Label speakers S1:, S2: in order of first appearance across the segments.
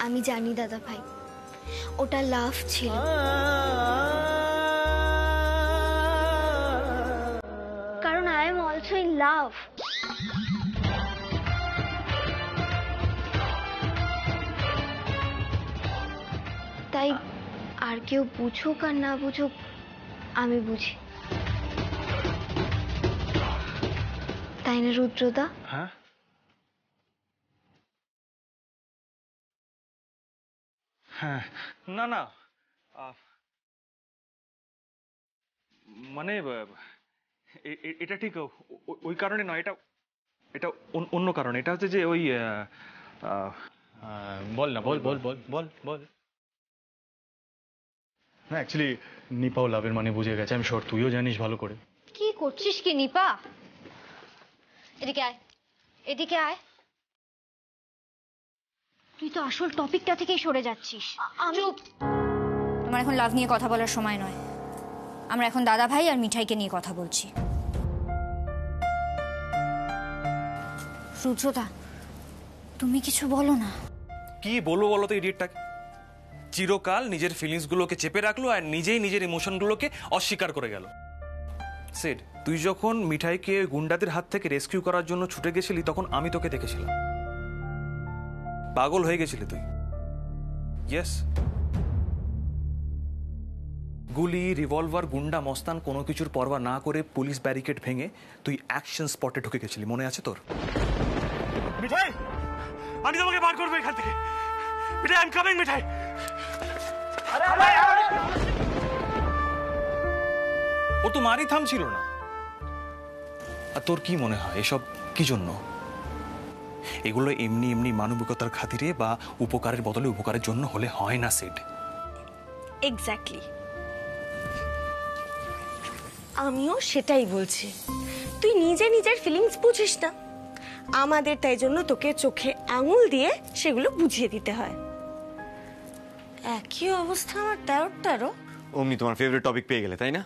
S1: আমি জানি দাদা ভাই, ওটা লাভ ছিল। কারণ I am also in love. তাই আর কেউ বুঝুক আর না বুঝুক, আমি বুঝি। তাই না রুদ্রদা?
S2: হ্যাঁ, হ্যাঁ, না না, মানে এটা ঠিক ওই কারণে নয়, এটা এটা অন্য কারণে। এটা হচ্ছে যে ওই বল না, বল বল বল বল বল। না অ্যাকচুয়ালি নিপাও লাভের মানে বুঝে গেছে, আমি শিওর তুইও জানিস ভালো করে।
S1: কি করছিস কি নিপা? এদিকে আয়, এদিকে আয়। তুই তো আসল টপিকটা থেকেই সরে যাচ্ছিস। চুপ।
S3: আমার এখন লাভ নিয়ে কথা বলার সময় নয়। আমরা এখন দাদা ভাই আর মিঠাইকে নিয়ে কথা বলছি। রুদ্রদা, তুমি কিছু বলো না।
S2: কি বলবো বলো তো ইডিয়েটটাকে? চিরকাল নিজের ফিলিংসগুলোকে চেপে রাখলো আর নিজেই নিজের ইমোশনগুলোকে অস্বীকার করে গেল। সিড, তুই যখন মিঠাইকে গুন্ডাদের হাত থেকে রেস্কিউ করার জন্য ছুটে গেছিলি তখন আমি তোকে দেখেছিলাম। পাগল হয়ে গেছিলি তুই। ইয়েস, গুলি, রিভলভার, গুন্ডা, মস্তান কোনো কিছুর পরোয়া না করে পুলিশ ব্যারিকেড ভেঙে তুই অ্যাকশন স্পটে ঢুকে গেছিলি, মনে আছে তোর? মিঠাই, আমি তোমাকে বার করবো এখান থেকে। মিঠাই, আই এম কামিং। মিঠাই, ও তো মারি থামছিল না। আর তোর কি মনে হয় এসব কি জন্য? এগুলো এমনি এমনি মানবিকতার খাতিরে বা উপকারের বদলে উপকারের জন্য হলে হয় না সিড।
S4: এক্স্যাক্টলি, আমিও সেটাই বলছি। তুই নিজে নিজের ফিলিংস বুঝিস না, আমাদের তাই জন্য তোকে চোখে আঙুল দিয়ে সেগুলো বুঝিয়ে দিতে হয়। একই অবস্থা আমার দেওরটারও।
S5: অমনি তোমার ফেভারিট টপিক পেয়ে গেলে, তাই না?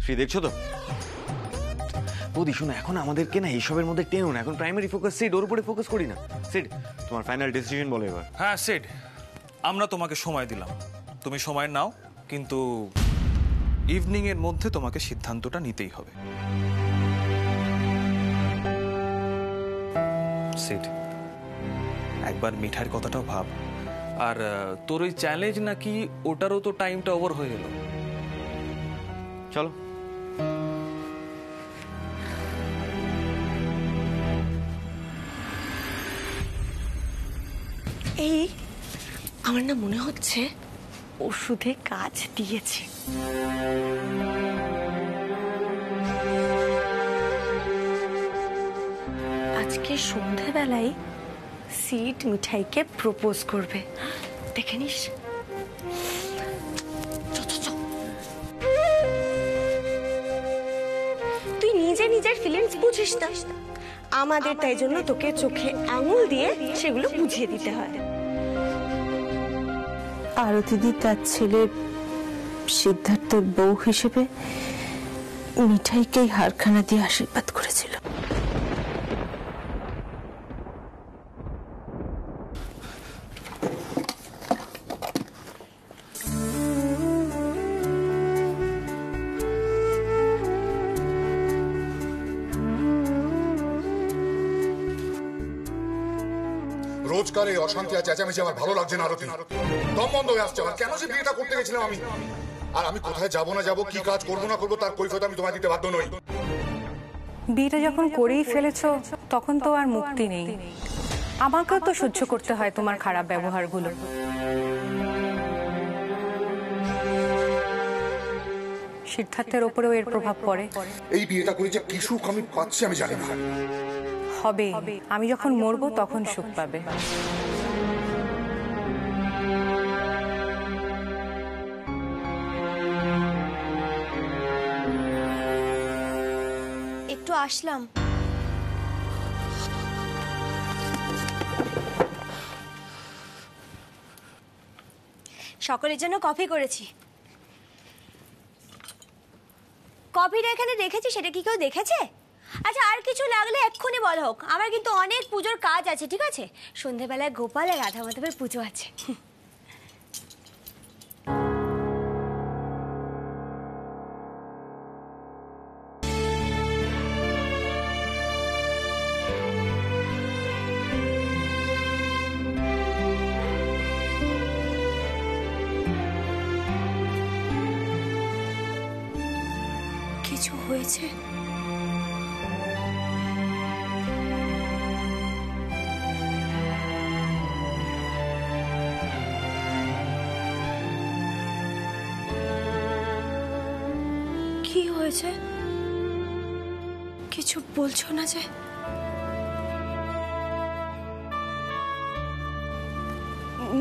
S5: শ্রী, দেখছো তো বৌদি? শোনো, এখন আমাদেরকে না এইসবের মধ্যে টেনো না। এখন প্রাইমারি ফোকাস সিড, ওর উপরে ফোকাস করি না। সিড, তোমার ফাইনাল ডিসিশন বলো এবার।
S2: হ্যাঁ সিড, আমরা তোমাকে সময় দিলাম, তুমি সময় নাও, কিন্তু ইভিনিং এর মধ্যে তোমাকে সিদ্ধান্তটা নিতেই হবে। সিড, একবার মিঠাইয়ের কথাটাও ভাব। আর তোর ওই চ্যালেঞ্জ নাকি, ওটারও তো টাইমটা ওভার হয়ে গেল।
S5: চলো।
S4: এই আমার না মনে হচ্ছে ওষুধে কাজ দিয়েছে। আজকে সন্ধ্যাবেলায় সিড মিঠাইকে প্রপোজ করবে, দেখে নিস। তুই নিজে নিজের ফিলিংস বুঝিস না, আমাদের তাই জন্য তোকে চোখে আঙুল দিয়ে সেগুলো বুঝিয়ে দিতে হয়।
S6: আরতিদি তার ছেলে সিদ্ধার্থের বউ হিসেবে মিঠাইকেই হারখানা দিয়ে আশীর্বাদ করেছিল।
S7: রোজকার এই অশান্তি আর চেঁচামেচি আমার ভালো লাগছে না আরতি। দম বন্ধ হয়ে আসছে আমার। কেন যে বিয়েটা করতে গেছিলাম আমি? আর আমি কোথায় যাবো না যাবো, কি কাজ করবো না করবো, তার কৈফিয়ত আমি তোমায় দিতে বাধ্য নই।
S8: বিয়েটা যখন করেই ফেলেছো তখন তো আর মুক্তি নেই। আমাকেও তো সহ্য করতে হয় তোমার খারাপ ব্যবহারগুলো। সিদ্ধার্থের ওপরেও এর প্রভাব পড়ে।
S7: এই বিয়েটা করে যে কি সুখ আমি পাচ্ছি আমি জানি না।
S8: হবে, আমি যখন মরবো তখন সুখ পাবে।
S4: একটু আসলাম। সকলের জন্য কফি করেছি। কফিটা এখানে রেখেছি, সেটা কি কেউ দেখেছে? আচ্ছা, আর কিছু লাগলে এক্ষুনি বলা হোক, আমার কিন্তু অনেক পুজোর কাজ আছে, ঠিক আছে? সন্ধেবেলায় গোপাল আর রাধা মাধবের পুজো আছে। কিছু হয়েছে? কি হয়েছে? কিছু বলছো না যে?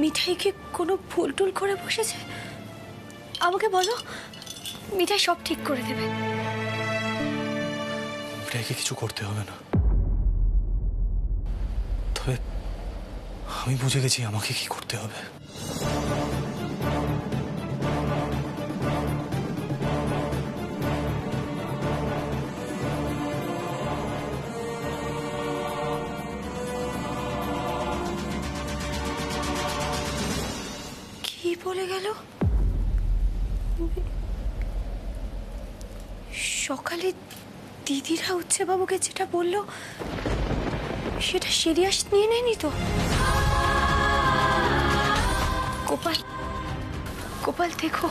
S4: মিঠাই কি কোনো ভুল টুল করে বসেছে? আমাকে বলো, মিঠাই সব ঠিক করে দেবে।
S2: মিঠাইকে কিছু করতে হবে না, তবে আমি বুঝে গেছি আমাকে কি করতে হবে।
S4: কি বলে গেল? সকালে দিদিরা উচ্ছে বাবুকে যেটা বললো সেটা সিরিয়াস নিয়ে নেয়নি তো? গোপাল, গোপাল দেখো,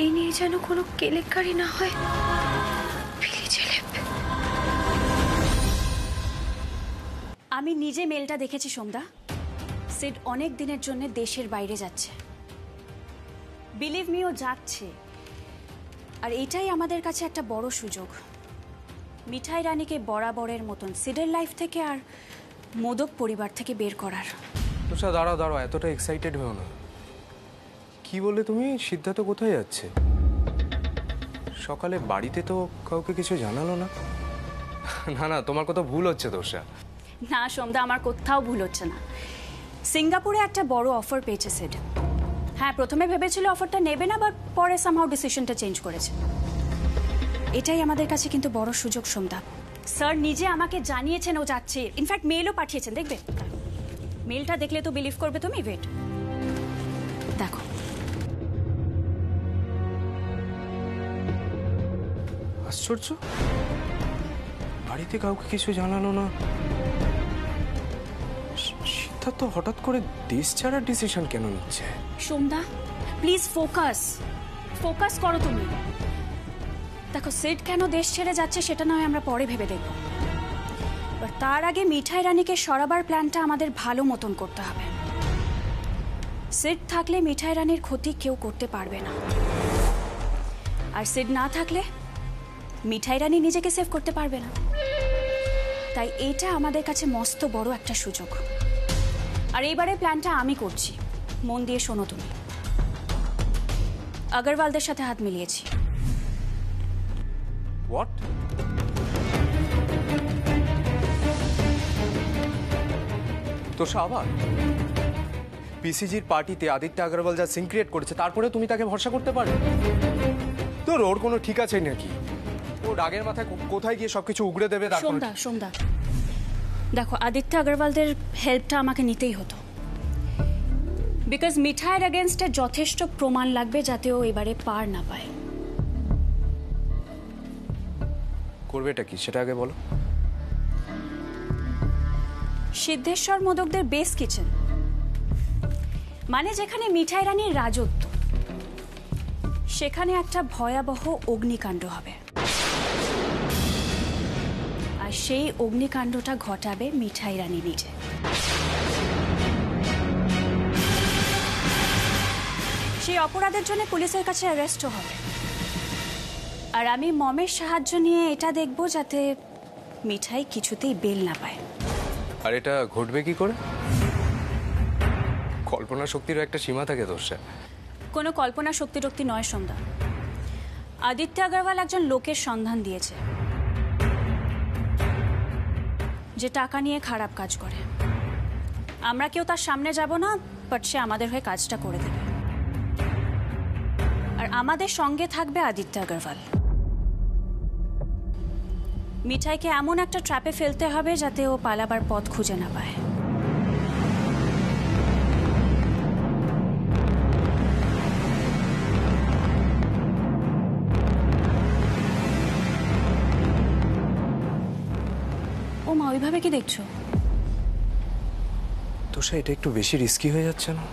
S4: এই নিয়ে যেন কোনো কেলেঙ্কারি না হয়।
S9: আমি নিজে মেলটা দেখেছি সোমদা। সিড অনেক দিনের জন্য দেশের বাইরে যাচ্ছে, বিলিভ মি ও যাচ্ছে। আর এটাই আমাদের কাছে একটা বড় সুযোগ, মিঠাই রানীকে বরাবরের মতন সিডের লাইফ থেকে আর মোদক পরিবার থেকে বের করার।
S10: আচ্ছা দাঁড়াও দাঁড়াও, এতটা এক্সাইটেড হও না। কি বলে তুমি? সিদ্ধার্থ কোথায় যাচ্ছে? সকালে বাড়িতে তো কাউকে কিছু জানালো না। না না, তোমার কথা ভুল হচ্ছে দোষা।
S9: না সোমদা, আমার কোথাও ভুল হচ্ছে না। সিঙ্গাপুরে একটা বড় অফার পেয়েছে সিড। হ্যাঁ, প্রথমে ভেবেছিল অফারটা নেবে না, বাট পরে সামহাউ ডিসিশনটা চেঞ্জ করেছে। এটাই আমাদের কাছে কিন্তু বড় সুযোগ সোমদা। স্যার নিজে আমাকে জানিয়েছেন ও যাচ্ছে, ইনফ্যাক্ট মেলও পাঠিয়েছেন, দেখবে। মেলটা দেখলে তো বিলিভ করবে তুমি। ওয়েট, দেখো।
S10: আশ্চর্য, বাড়িতে কাউকে কিছু জানালো না। সিদ্ধার্থ হঠাৎ করে দেশ ছাড়ার ডিসিশন কেন নিচ্ছে?
S9: সোমদা প্লিজ ফোকাস, ফোকাস করো তুমি। দেখো, সিড কেন দেশ ছেড়ে যাচ্ছে সেটা নয় আমরা পরে ভেবে দেখব, বাট তার আগে মিঠাই রানীকে সরাবার প্ল্যানটা আমাদের ভালো মতন করতে হবে। সিড থাকলে মিঠাই রানীর ক্ষতি কেউ করতে পারবে না, আর সিড না থাকলে মিঠাই রানী নিজেকে সেভ করতে পারবে না। তাই এটা আমাদের কাছে মস্ত বড় একটা সুযোগ। আর এইবারে প্ল্যানটা আমি করছি, মন দিয়ে শোনো তুমি। আগরওয়ালদের সাথে হাত মিলিয়েছি।
S10: হোয়াট? তোষা আবার পিসিজির পার্টিতে আদিত্য আগরওয়াল যা সিন ক্রিয়েট করেছে, তারপরে তুমি তাকে ভরসা করতে পারো? তোর ওর কোনো ঠিক আছে নাকি? ও রাগের মাথায় কোথায় গিয়ে সবকিছু উগড়ে দেবে।
S9: সোমদা, সোমদা দেখো, আদিত্য আগরওয়ালদের হেল্পটা আমাকে নিতেই হতো, বিকজ মিঠাইয়ের এগেনস্টে যথেষ্ট প্রমাণ লাগবে যাতে ও এবারে পার না পায়।
S10: করবে এটা কি সেটা আগে বলো।
S9: সিদ্ধেশ্বর মোদকদের বেস কিচেন, মানে যেখানে মিঠাই রানীর রাজত্ব, সেখানে একটা ভয়াবহ অগ্নিকাণ্ড হবে। আর সেই অগ্নিকাণ্ডটা ঘটাবে মিঠাই রানী নিজে। সেই অপরাধের জন্য পুলিশের কাছে অ্যারেস্টও হবে। আর আমি মমের সাহায্য নিয়ে এটা দেখব যাতে মিঠাই কিছুতেই বেল না পায়।
S10: আর এটা ঘটবে কি করে? কল্পনা শক্তিরও একটা সীমা থাকে দোষা।
S9: কোনো কল্পনা শক্তি টক্তি নয় সোমদা। আদিত্য আগরওয়াল একজন লোকের সন্ধান দিয়েছে যে টাকা নিয়ে খারাপ কাজ করে। আমরা কেউ তার সামনে যাব না, বাট সে আমাদের হয়ে কাজটা করে দেবে। আর আমাদের সঙ্গে থাকবে আদিত্য আগরওয়াল। মিঠাইকে এমন একটা ট্র্যাপে ফেলতে হবে যাতে ও পালাবার পথ খুঁজে না পায়। ও মা, ওইভাবে কি দেখছো?
S10: তোষা, এটা একটু বেশি রিস্কি হয়ে যাচ্ছে না?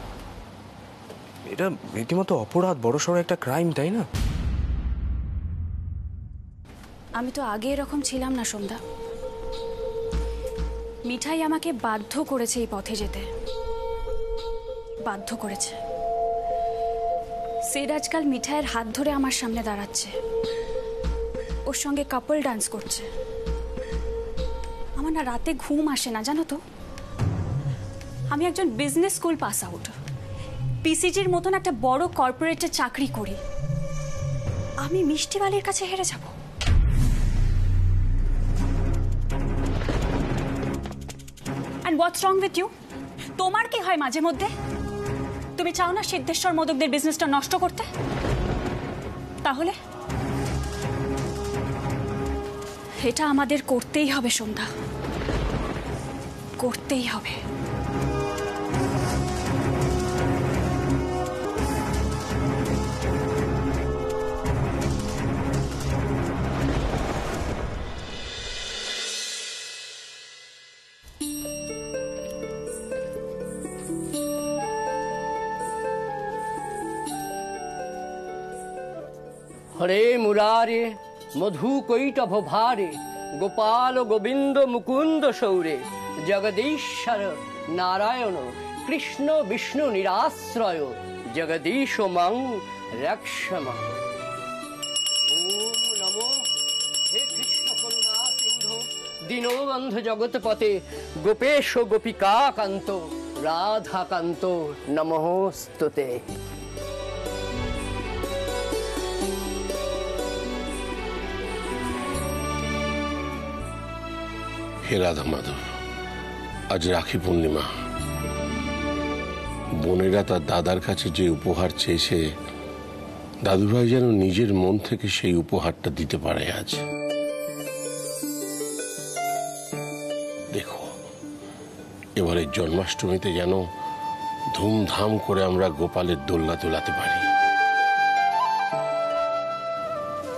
S10: এটা রীতিমতো অপরাধ, বড়সড় একটা ক্রাইম, তাই না?
S9: আমি তো আগে এরকম ছিলাম না সন্ধ্যা। মিঠাই আমাকে বাধ্য করেছে এই পথে যেতে, বাধ্য করেছে। সেড আজকাল মিঠাইয়ের হাত ধরে আমার সামনে দাঁড়াচ্ছে, ওর সঙ্গে কাপল ডান্স করছে। আমার না রাতে ঘুম আসে না, জানো তো। আমি একজন বিজনেস স্কুল পাস আউট, পিসিজির মতন একটা বড় কর্পোরেটে চাকরি করি। আমি মিষ্টিবালির কাছে হেরে যাব? And what's wrong with you? তোমার কি হয় মাঝে মধ্যে? তুমি চাও না সিদ্ধেশ্বর মোদকদের বিজনেসটা নষ্ট করতে? তাহলে এটা আমাদের করতেই হবে সন্ধ্যা, করতেই হবে।
S11: হরে মুরারে মধু কৈটভ ভারে গোপাল গোবিন্দ মুকুন্দ সৌরে জগদীশ্বর নারায়ণ কৃষ্ণ বিষ্ণু নিরাশ্রয় জগদীশ মং রক্ষমা। ওম নমো হে কৃষ্ণ করুণা সিন্ধু দীনবন্ধু জগৎপতে গোপেশ গোপিকা কান্ত রাধা কান্ত নমস্তুতে।
S12: হে রাধা মাধব, আজ রাখি পূর্ণিমা। বোনেরা তার দাদার কাছে যে উপহার চেয়েছে, দাদুভাই যেন নিজের মন থেকে সেই উপহারটা দিতে পারে আজ। দেখো, এবারের জন্মাষ্টমীতে যেন ধুমধাম করে আমরা গোপালের দোলনা দোলাতে পারি।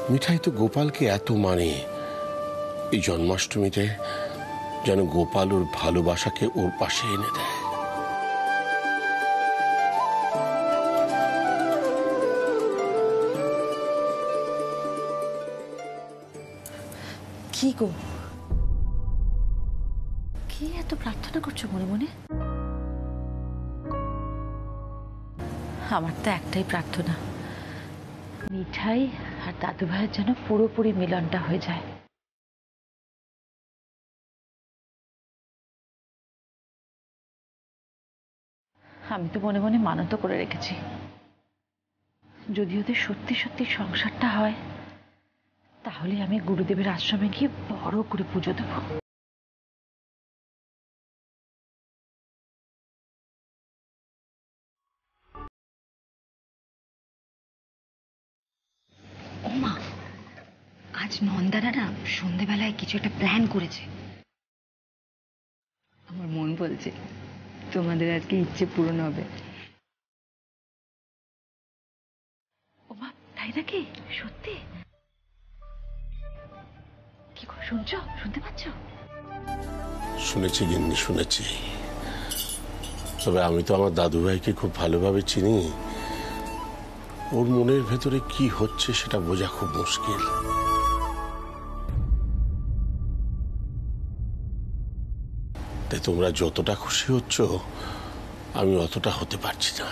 S12: মিঠাই তো গোপালকে এত মানে, এই জন্মাষ্টমীতে যেন গোপাল ওর ভালোবাসাকে ওর পাশে এনে দেয়।
S6: কি গো, কি এত প্রার্থনা করছো মনে মনে? আমার তো একটাই প্রার্থনা, মিঠাই আর দাদু ভাইয়ের যেন পুরোপুরি মিলনটা হয়ে যায়। আমি তো মনে মনে মানত করে রেখেছি, যদি ওদের সত্যি সত্যি সংসারটা হয়, তাহলে আমি গুরুদেবের আশ্রমে গিয়ে বড় করে পুজো দেব।
S1: ওমা, আজ নন্দারা না সন্ধেবেলায় কিছু একটা প্ল্যান করেছে। আমার মন বলছে তোমাদের আজকে ইচ্ছে পূরণ হবে।
S6: ওমা, তাই নাকি? সত্যি? কি গো, শুনছো? শুনতে পাচ্ছ?
S12: শুনেছি গিন্নি, শুনেছি। তবে আমি তো আমার দাদু ভাইকে খুব ভালোভাবে চিনি, ওর মনের ভেতরে কি হচ্ছে সেটা বোঝা খুব মুশকিল। তাই তোমরা যতটা খুশি হচ্ছ, আমি অতটা হতে পারছি না।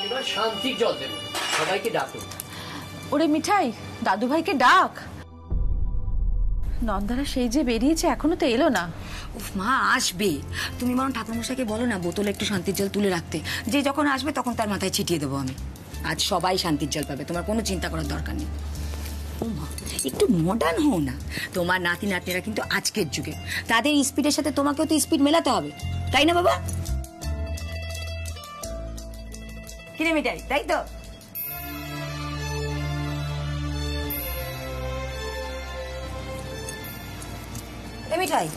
S11: এবার শান্তির জল দেব, সবাইকে ডাকুন।
S6: ওরে মিঠাই, দাদু ভাইকে ডাক। নন্দারা সেই যে বেরিয়েছে, এখনো তো এলো না।
S1: উফ মা, আসবে। তুমি বরং ঠাকুরমশাইকে বলো না বোতলে একটু শান্তির জল তুলে রাখতে। যে যখন আসবে তখন তার মাথায় ছিটিয়ে দেবো আমি। আজ সবাই শান্তির জল পাবে, তোমার কোনো চিন্তা করার দরকার নেই।
S13: ওমা একটু মডার্ন হও না। তোমার নাতি নাতনিরা কিন্তু আজকের যুগে, তাদের স্পিডের সাথে তোমাকেও তো স্পিড মেলাতে হবে, তাই না বাবা? কিরে মিঠাই, তাই তো? মিঠাই,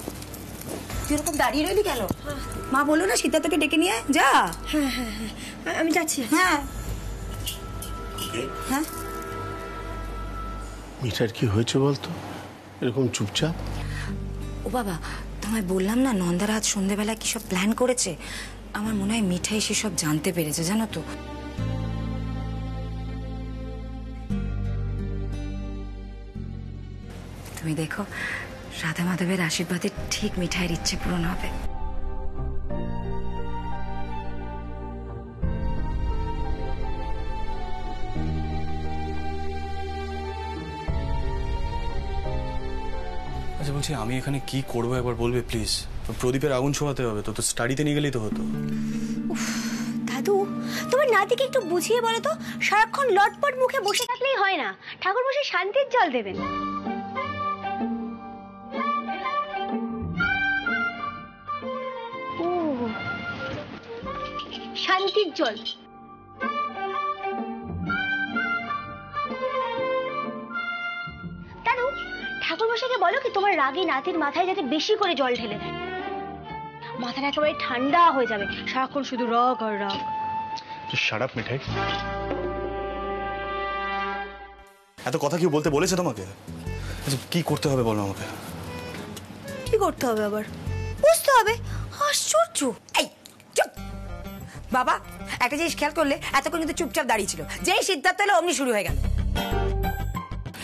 S13: তুই এরকম দাঁড়িয়ে রইলি কেন? মা বললো না সিদ্ধার্থকে ডেকে নিয়ে যা।
S4: হ্যাঁ হ্যাঁ হ্যাঁ, আমি যাচ্ছি।
S13: হ্যাঁ হ্যাঁ।
S12: মিঠার কি হয়েছে বলতো, এরকম চুপচাপ?
S13: ও বাবা, তোমায় বললাম না নন্দারা আজ সন্ধ্যেবেলা কি সব প্ল্যান করেছে। আমার মনে হয় মিঠাই সেসব জানতে পেরেছে, জানো তো। তুমি দেখো, রাধা মাধবের আশীর্বাদে ঠিক মিঠাইয়ের ইচ্ছে পূরণ হবে।
S2: আচ্ছা বলছি, আমি এখানে কি করবো একবার বলবে প্লিজ? প্রদীপের আগুন ছোঁয়াতে হবে তো, স্টাডিতে নিয়ে গেলেই তো হতো।
S1: দাদু, তোমার নাতিকে একটু বুঝিয়ে বলো তো, সারাক্ষণ লটপট মুখে বসে থাকলেই হয় না, ঠাকুর বসে শান্তির জল দেবেন। ও শান্তির জল। দাদু, ঠাকুর মশাইকে বলো কি তোমার রাগী নাতির মাথায় যাতে বেশি করে জল ঢেলে দেয়, মাথাটা একেবারে ঠান্ডা হয়ে যাবে, সারাক্ষণ শুধু রাগ আর রাগ।
S2: শাট আপ মিঠাই, এত কথা কি বলতে বলেছে তোমাকে? আচ্ছা কি করতে হবে বলো আমাকে।
S13: কি করতে হবে আবার? বুঝতে হবে। আশ্চর্য। এই চুপ বাবা, একটা জিনিস খেয়াল করলে এতক্ষণ কিন্তু চুপচাপ দাঁড়িয়ে ছিল, যেই সিদ্ধার্থ হলো অমনি শুরু হয়ে গেল।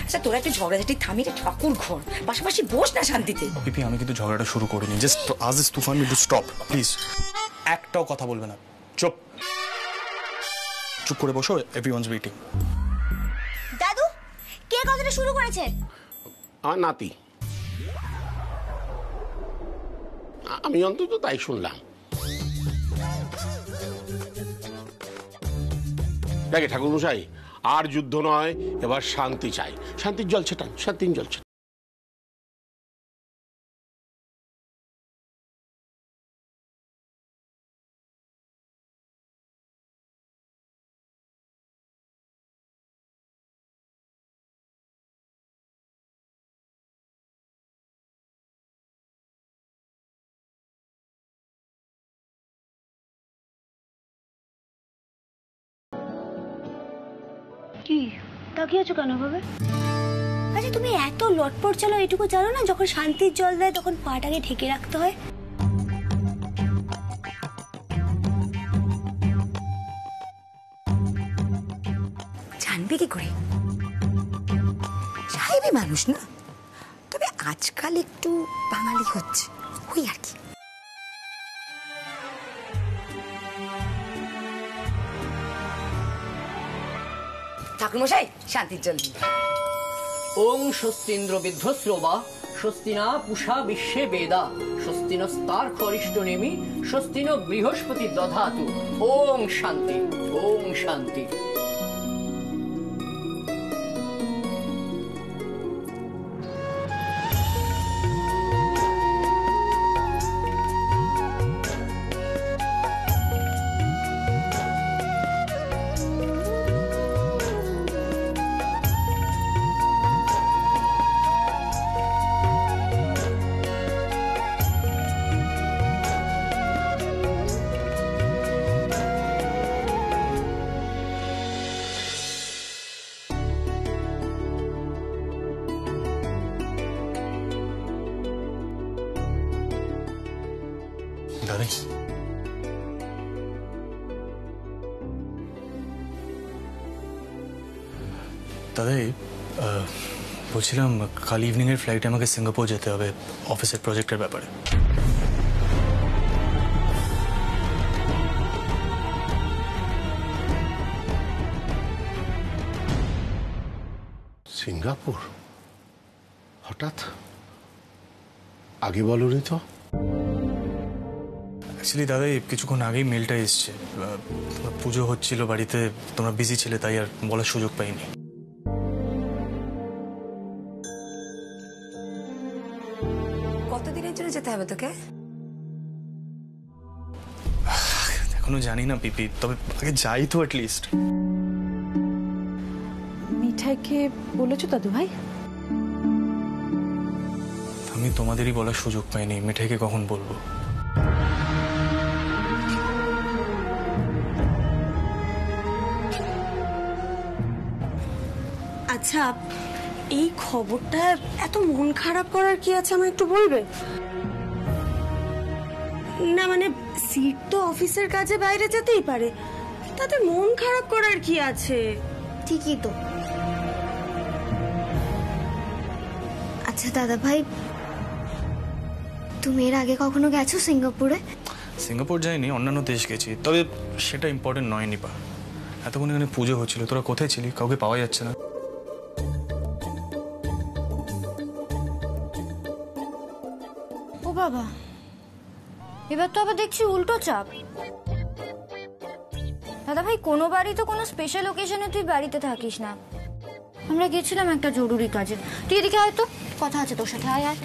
S13: আচ্ছা তোরা একটু ঝগড়াঝাটি থামিয়ে ঠাকুর ঘর পাশাপাশি বস না শান্তিতে।
S2: পিপি, আমি কিন্তু ঝগড়াটা শুরু করিনি, জাস্ট আজ ইস তুফান উইল স্টপ প্লিজ। একটাও কথা বলবে না, চুপ চুপ করে বসো, এভরিওয়ানস ওয়েটিং।
S1: দাদু, কে কথাটা শুরু করেছে?
S12: আমার নাতি। আমি অন্তত তাই শুনলাম। দেখে ঠাকুর মশাই, আর যুদ্ধ নয়, এবার শান্তি চাই। শান্তির জল ছেটান, শান্তির জল ছেটান।
S1: কি তাকিয়েছো কেন ভাবে? আচ্ছা তুমি এত লটপট চালো এটুকু জানো না, যখন শান্তির জল দেয় তখন পাটাকে ঢেকে রাখতে হয়।
S13: জানবে কি করে? সাহেবী মানুষ না, তবে আজকাল একটু বাঙালি হচ্ছে, ওই আর কি। ঠাকুরমশাই শান্তির জল।
S11: ওং স্বস্তিন্দ্র বিধ্বস্রবা স্বস্তিনা পুষা বিশ্বে বেদা স্বস্তিনস্তার্ক অরিষ্টনেমি স্বস্তিন বৃহস্পতি দধাতু। ওং শান্তি, ওং শান্তি।
S2: দাদা, দাদা বলছিলাম কাল ইভিনিং এর ফ্লাইটে আমাকে সিঙ্গাপুর যেতে হবে অফিসের প্রজেক্টের ব্যাপারে।
S12: সিঙ্গাপুর? হঠাৎ আগে বলনি তো?
S2: অ্যাকচুয়ালি দাদা কিছুক্ষণ আগেই মেলটা এসছে, পুজো হচ্ছিল বাড়িতে, তোমরা বিজি ছিলে তাই আর বলার সুযোগ পাইনি।
S13: তোকে?
S2: এখনো জানি না পিপি, তবে আগে যাই তো অ্যাটলিস্ট।
S6: মিঠাইকে বলেছো দাদু ভাই?
S2: আমি তোমাদেরই বলার সুযোগ পাইনি, মিঠাইকে কখন বলবো?
S4: আচ্ছা, এই খবরটা এত মন খারাপ করার কি আছে আমায় একটু বলবে? না মানে সিট তো অফিসের কাজে বাইরে যেতেই পারে, তাতে মন খারাপ করার কি আছে?
S1: ঠিকই তো। আচ্ছা দাদা ভাই, তুমি এর আগে কখনো গেছো সিঙ্গাপুরে?
S2: সিঙ্গাপুর যাইনি, অন্যান্য দেশ গেছি, তবে সেটা ইম্পর্টেন্ট নয় নিপা। এতক্ষণ এখানে পুজো হচ্ছিল, তোরা কোথায় ছিলি? কাউকে পাওয়া যাচ্ছে না।
S3: ও বাবা, এবার তো আবার দেখছি উল্টো চাপ। দাদা ভাই, কোনো বাড়ি তো কোনো স্পেশাল ওকেশনে তুই বাড়িতে থাকিস না। আমরা গেছিলাম একটা জরুরি কাজে। তুই এদিকে আয় তো, কথা আছে তোর সাথে। আয় আয়।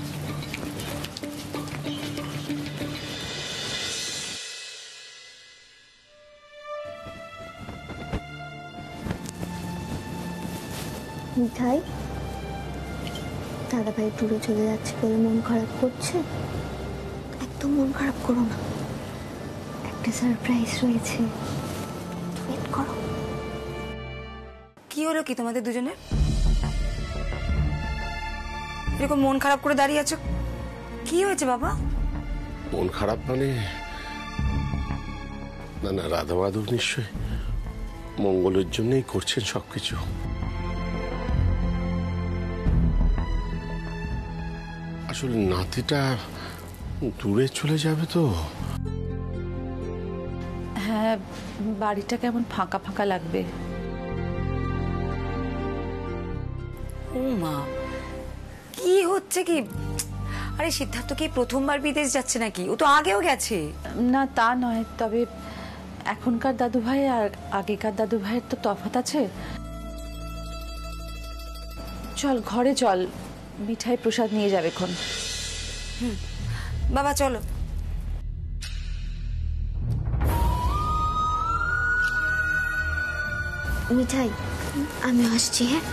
S1: মিঠাই, দাদা ভাই দূরে চলে যাচ্ছে বলে মন খারাপ করছে? একদম মন খারাপ করো না, একটা সারপ্রাইজ রয়েছে, ওয়েট করো।
S13: কি হলো কি তোমাদের দুজনের? এরকম মন খারাপ করে দাঁড়িয়ে আছো, কি হয়েছে বাবা?
S12: মন খারাপ মানে না না, রাধা মাধব নিশ্চয় মঙ্গলের জন্যই করছেন সবকিছু। আসলে নাতিটা দূরে চলে যাবে তো।
S6: হ্যাঁ, বাড়িটা কেমন ফাঁকা ফাঁকা লাগবে।
S13: ও মা, কি হচ্ছে কি? আরে সিদ্ধার্থ কি প্রথমবার বিদেশ যাচ্ছে নাকি? ও তো আগেও গেছে।
S6: না তা নয়, তবে এখনকার দাদু ভাই আর আগেকার দাদু ভাইয়ের তো তফাৎ আছে। চল ঘরে চল, মিঠাই প্রসাদ নিয়ে যাবে এখন।
S13: বাবা চলো।
S1: মিঠাই, আমি আসছি। হ্যাঁ,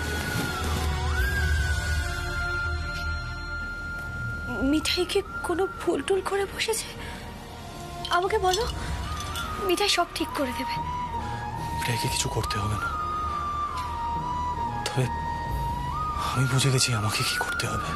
S4: মিঠাই কি কোনো ভুল টুল করে বসেছে? আমাকে বলো, মিঠাই সব ঠিক করে দেবে।
S2: মিঠাইকে কিছু করতে হবে না, তবে আমি বুঝে গেছি আমাকে কি করতে হবে।